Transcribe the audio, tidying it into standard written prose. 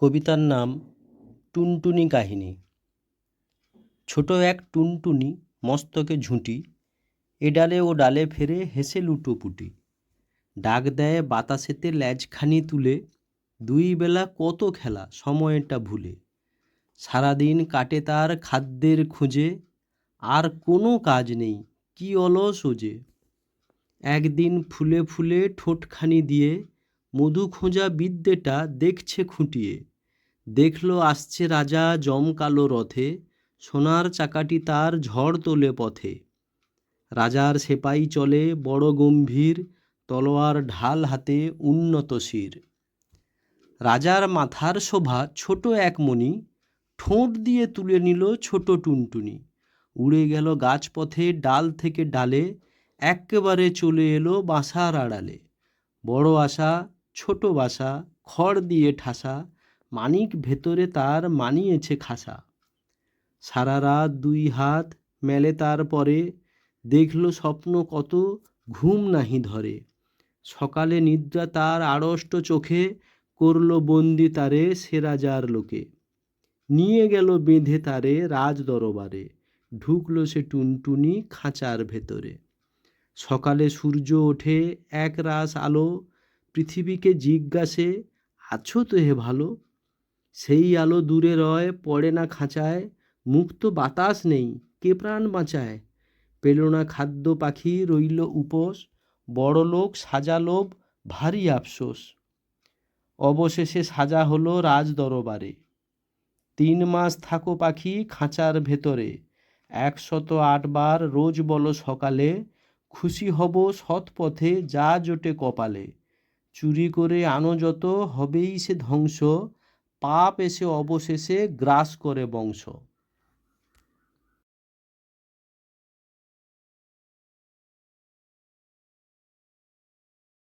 কবিতার নাম টুনটুনি কাহিনী। ছোট এক টুনটুনি মস্তকে ঝুঁটি, এ ডালে ও ডালে ফেরে হেসে লুটোপুটি। ডাক দেয় বাতাসেতে ল্যাজখানি তুলে, দুই বেলা কত খেলা সময়টা ভুলে। সারাদিন কাটে তার খাদ্যের খোঁজে, আর কোনো কাজ নেই কি অলস ওজে। একদিন ফুলে ফুলে ঠোঁটখানি দিয়ে মধু খোঁজা বিদ্যেটা দেখছে খুঁটিয়ে। দেখল আসছে রাজা জমকালো রথে, সোনার চাকাটি তার ঝড় তোলে পথে। রাজার সেপাই চলে বড় গম্ভীর, তলোয়ার ঢাল হাতে উন্নত শির। রাজার মাথার শোভা ছোট এক মণি, ঠোঁট দিয়ে তুলে নিল ছোট টুনটুনি। উড়ে গেল গাছপথে ডাল থেকে ডালে, এক্কেবারে চলে এলো বাসার আড়ালে। বড় আশা ছোট বাসা, খড় দিয়ে ঠাসা, মানিক ভেতরে তার মানিয়েছে খাসা। সারা রাত দুই হাত মেলে তার পরে, দেখল স্বপ্ন কত ঘুম নাহি ধরে। সকালে নিদ্রা তার আড়ষ্ট চোখে, করল বন্দি তারে সে রাজার লোকে। নিয়ে গেল বেঁধে তারে রাজ দরবারে, ঢুকলো সে টুনটুনি খাঁচার ভেতরে। সকালে সূর্য ওঠে এক রাস আলো, পৃথিবীকে জিজ্ঞাসে আছো তো হে ভালো। সেই আলো দূরে রয় পড়ে না খাঁচায়, মুক্ত বাতাস নেই কে প্রাণ বাঁচায়। পেল না খাদ্য পাখি রইল উপোস, বড়লোক সাজালোভ ভারী আফসোস। অবশেষে সাজা হলো রাজ দরবারে, 3 মাস থাকো পাখি খাঁচার ভেতরে। 108 বার রোজ বলো সকালে, খুশি হব সৎ পথে যা জোটে কপালে। চুরি করে আনো যত হবেই সে ধ্বংস, পাপ এসে অবশেষে গ্রাস করে বংশ।